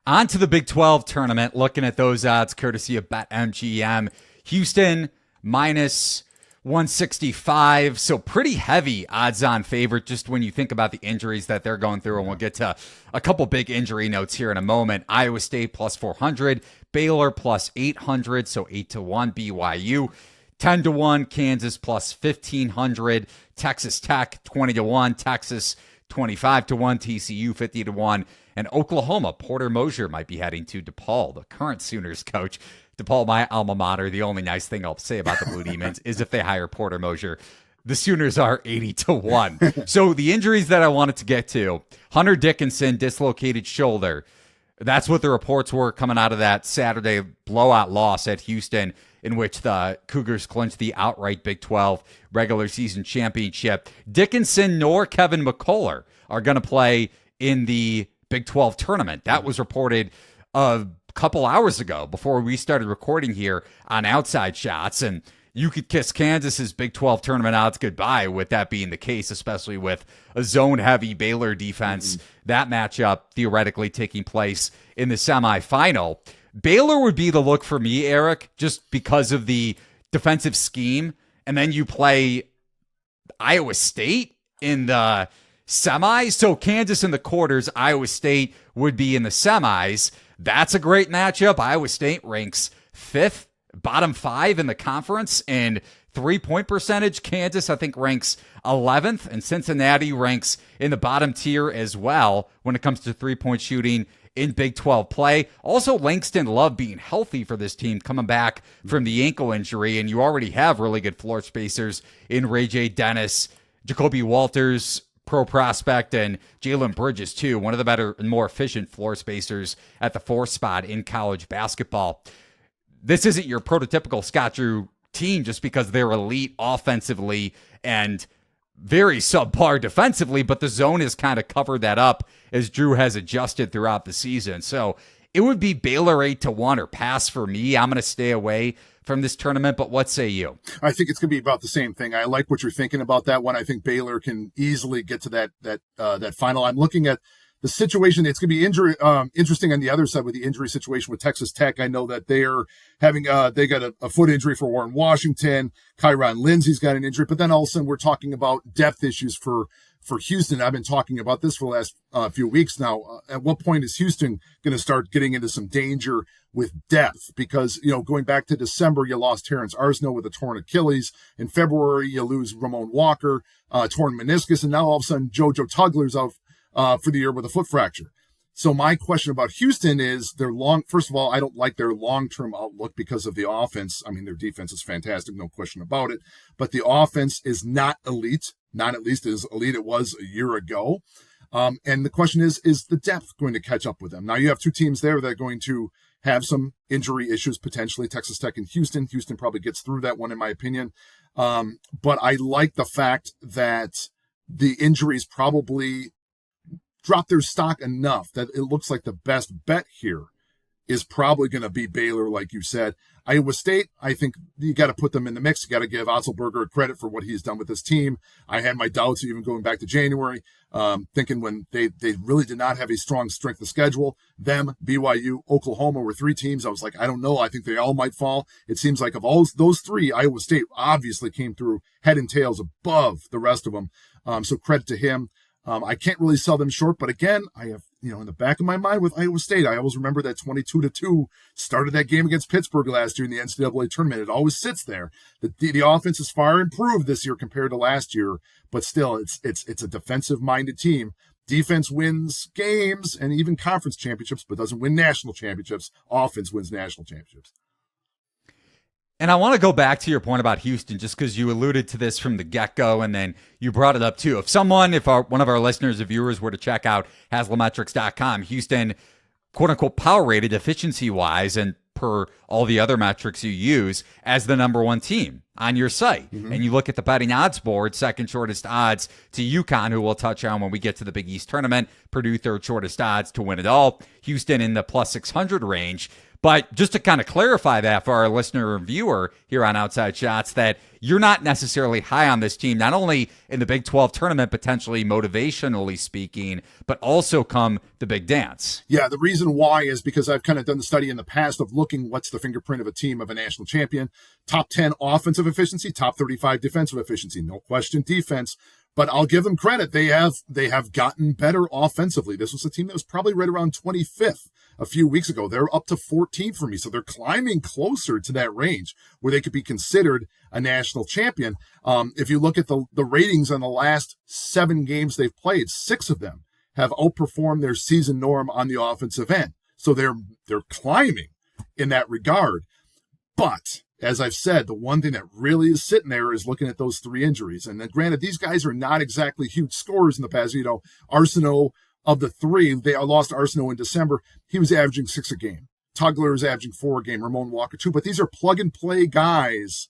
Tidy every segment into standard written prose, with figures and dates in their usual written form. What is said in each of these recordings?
On to the Big 12 tournament, looking at those odds courtesy of BetMGM. Houston minus 165, so pretty heavy odds-on favorite just when you think about the injuries that they're going through, and we'll get to a couple big injury notes here in a moment. Iowa State plus 400, Baylor plus 800, so 8-1 BYU, 10-1 Kansas plus 1,500, Texas Tech 20-1, Texas 25-1, TCU 50-1, and Oklahoma, Porter Moser might be heading to DePaul, the current Sooners coach. DePaul, my alma mater. The only nice thing I'll say about the Blue Demons is if they hire Porter Moser. The Sooners are 80-1. So the injuries that I wanted to get to, Hunter Dickinson, dislocated shoulder. That's what the reports were coming out of that Saturday blowout loss at Houston, in which the Cougars clinched the outright Big 12 regular season championship. Dickinson nor Kevin McCullough are going to play in the Big 12 tournament. That was reported a couple hours ago before we started recording here on Outside Shots, and you could kiss Kansas's Big 12 tournament odds goodbye with that being the case, especially with a zone-heavy Baylor defense. That matchup theoretically taking place in the semifinal. Baylor would be the look for me, Eric, just because of the defensive scheme, and then you play Iowa State in the semis. So Kansas in the quarters, Iowa State would be in the semis. That's a great matchup. Iowa State ranks 5th, bottom 5 in the conference in three-point percentage. Kansas, I think, ranks 11th, and Cincinnati ranks in the bottom tier as well when it comes to three-point shooting in Big 12 play. Also, Langston Love being healthy for this team, coming back from the ankle injury, and you already have really good floor spacers in Ray J. Dennis, Jacoby Walters, pro prospect, and Jalen Bridges, too, one of the better and more efficient floor spacers at the 4th spot in college basketball. This isn't your prototypical Scott Drew team just because they're elite offensively and very subpar defensively, but the zone has kind of covered that up as Drew has adjusted throughout the season. So it would be Baylor 8-1 or pass for me. I'm going to stay away from this tournament, but what say you? I think it's going to be about the same thing. I like what you're thinking about that one. I think Baylor can easily get to that final. I'm looking at the situation. It's going to be interesting on the other side with the injury situation with Texas Tech. I know that they're having they got a foot injury for Warren Washington. Kyron Lindsey's got an injury, but then all of a sudden we're talking about depth issues for Houston. I've been talking about this for the last few weeks now. At what point is Houston going to start getting into some danger with depth? Because, going back to December, you lost Terrence Arsenault with a torn Achilles. In February, you lose Ramon Walker, torn meniscus. And now all of a sudden, JoJo Tugler's out for the year with a foot fracture. So my question about Houston is first of all, I don't like their long-term outlook because of the offense. I mean, their defense is fantastic, no question about it. But the offense is not elite, not at least as elite it was a year ago. And the question is the depth going to catch up with them? Now you have two teams there that are going to have some injury issues potentially, Texas Tech and Houston. Houston probably gets through that one in my opinion. But I like the fact that the injuries probably drop their stock enough that it looks like the best bet here is probably going to be Baylor, like you said. Iowa State, I think you got to put them in the mix. You got to give Otzelberger credit for what he's done with this team. I had my doubts even going back to January, thinking when they really did not have a strong strength of schedule. Them, BYU, Oklahoma were three teams. I was like, I don't know. I think they all might fall. It seems like of all those three, Iowa State obviously came through head and tails above the rest of them. So credit to him. I can't really sell them short, but again, I have, in the back of my mind with Iowa State, I always remember that 22-2 started that game against Pittsburgh last year in the NCAA tournament. It always sits there. The offense is far improved this year compared to last year, but still it's a defensive-minded team. Defense wins games and even conference championships, but doesn't win national championships. Offense wins national championships. And I want to go back to your point about Houston, just because you alluded to this from the get-go, and then you brought it up too. If one of our listeners or viewers were to check out Haslametrics.com, Houston, quote-unquote, power-rated efficiency-wise and per all the other metrics you use as the number one team on your site. Mm-hmm. And you look at the betting odds board, second shortest odds to UConn, who we'll touch on when we get to the Big East tournament. Purdue, third shortest odds to win it all. Houston in the plus 600 range. But just to kind of clarify that for our listener or viewer here on Outside Shots, that you're not necessarily high on this team, not only in the Big 12 tournament, potentially motivationally speaking, but also come the big dance. Yeah, the reason why is because I've kind of done the study in the past of looking what's the fingerprint of a team of a national champion. Top 10 offensive efficiency, top 35 defensive efficiency. No question defense. But I'll give them credit. They have gotten better offensively. This was a team that was probably right around 25th a few weeks ago. They're up to 14th for me. So they're climbing closer to that range where they could be considered a national champion. If you look at the ratings on the last 7 games they've played, 6 of them have outperformed their season norm on the offensive end. So they're climbing in that regard. But as I've said, the one thing that really is sitting there is looking at those 3 injuries. And then granted, these guys are not exactly huge scorers in the past. You know, Arsenault, of the 3, they lost Arsenault in December. He was averaging 6 a game. Tugler is averaging 4 a game. Ramon Walker 2. But these are plug and play guys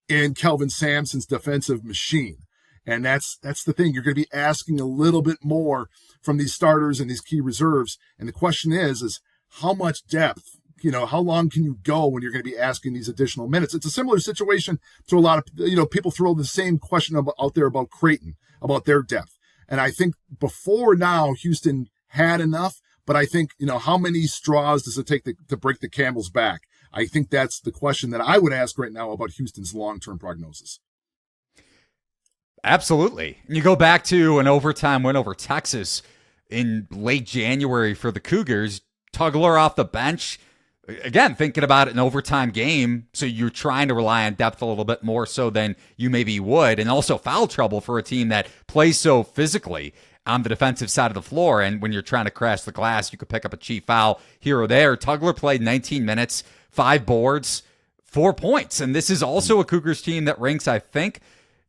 in Kelvin Sampson's defensive machine. And that's the thing. You're going to be asking a little bit more from these starters and these key reserves. And the question is how much depth? You know, how long can you go when you're going to be asking these additional minutes? It's a similar situation to a lot of, people throw the same question out there about Creighton, about their depth. And I think before now, Houston had enough, but I think, how many straws does it take to break the camel's back? I think that's the question that I would ask right now about Houston's long-term prognosis. Absolutely. And you go back to an overtime win over Texas in late January for the Cougars, Tugler off the bench. Again, thinking about it, an overtime game, so you're trying to rely on depth a little bit more so than you maybe would, and also foul trouble for a team that plays so physically on the defensive side of the floor, and when you're trying to crash the glass, you could pick up a cheap foul here or there. Tugler played 19 minutes, 5 boards, 4 points, and this is also a Cougars team that ranks, I think,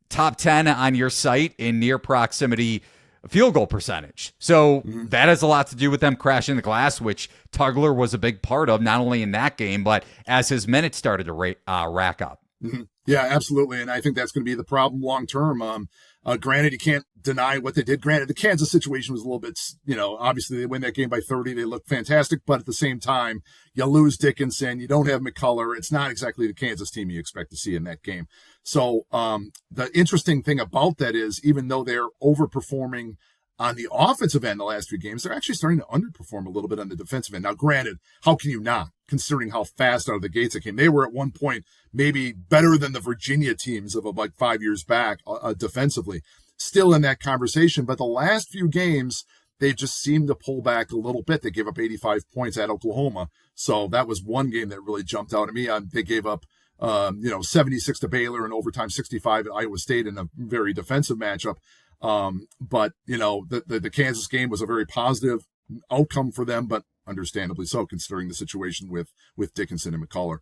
top 10 on your site in near proximity field goal percentage. So that has a lot to do with them crashing the glass, which Tugler was a big part of, not only in that game, but as his minutes started to rack up. Mm-hmm. Yeah, absolutely. And I think that's going to be the problem long term. Granted, you can't deny what they did. Granted, the Kansas situation was a little bit, obviously they win that game by 30. They look fantastic. But at the same time, you lose Dickinson. You don't have McCullough. It's not exactly the Kansas team you expect to see in that game. So the interesting thing about that is even though they're overperforming on the offensive end the last 3 games, they're actually starting to underperform a little bit on the defensive end. Now, granted, how can you not, considering how fast out of the gates they came? They were at one point maybe better than the Virginia teams of like 5 years back defensively, still in that conversation. But the last few games, they've just seemed to pull back a little bit. They gave up 85 points at Oklahoma. So that was one game that really jumped out at me. They gave up 76 to Baylor and overtime 65 at Iowa State in a very defensive matchup. But the Kansas game was a very positive outcome for them, but understandably so, considering the situation with Dickinson and McCullough.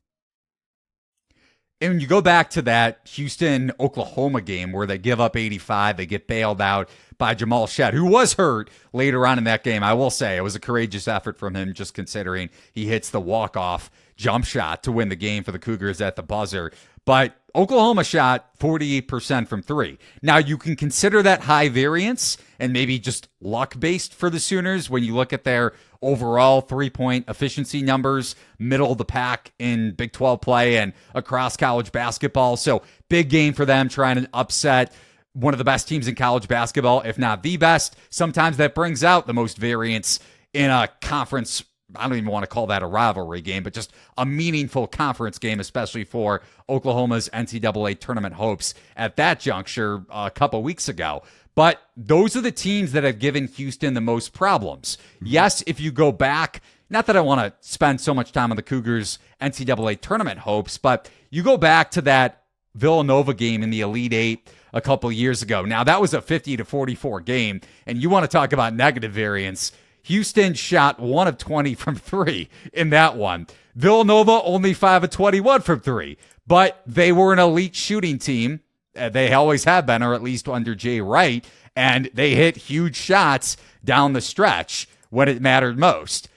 And you go back to that Houston-Oklahoma game where they give up 85, they get bailed out by Jamal Shedd, who was hurt later on in that game. I will say it was a courageous effort from him, just considering he hits the walk-off jump shot to win the game for the Cougars at the buzzer. But Oklahoma shot 48% from 3. Now, you can consider that high variance and maybe just luck-based for the Sooners when you look at their overall 3-point efficiency numbers, middle of the pack in Big 12 play and across college basketball. So big game for them, trying to upset one of the best teams in college basketball, if not the best. Sometimes that brings out the most variance in a conference. I don't even want to call that a rivalry game, but just a meaningful conference game, especially for Oklahoma's NCAA tournament hopes at that juncture a couple weeks ago. But those are the teams that have given Houston the most problems. Yes, if you go back, not that I want to spend so much time on the Cougars' NCAA tournament hopes, but you go back to that Villanova game in the Elite Eight a couple years ago. Now, that was a 50-44 game, and you want to talk about negative variance. Houston shot 1 of 20 from 3 in that one. Villanova only 5 of 21 from 3. But they were an elite shooting team. They always have been, or at least under Jay Wright. And they hit huge shots down the stretch when it mattered most.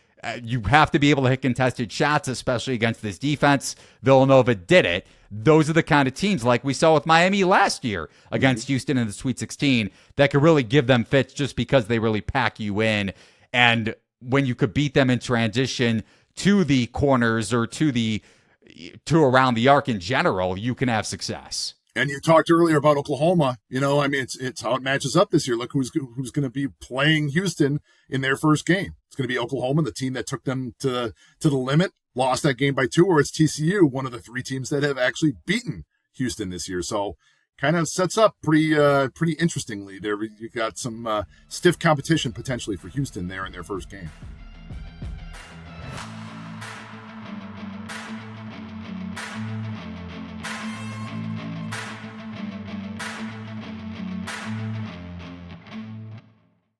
You have to be able to hit contested shots, especially against this defense. Villanova did it. Those are the kind of teams, like we saw with Miami last year against Houston in the Sweet 16, that could really give them fits just because they really pack you in. And when you could beat them in transition to the corners or to around the arc in general, you can have success. And you talked earlier about Oklahoma. I mean, it's how it matches up this year. Look who's going to be playing Houston in their first game. It's going to be Oklahoma, the team that took them to the limit, lost that game by 2, or it's TCU, one of the 3 teams that have actually beaten Houston this year. So kind of sets up pretty interestingly there. You got some stiff competition potentially for Houston there in their first game.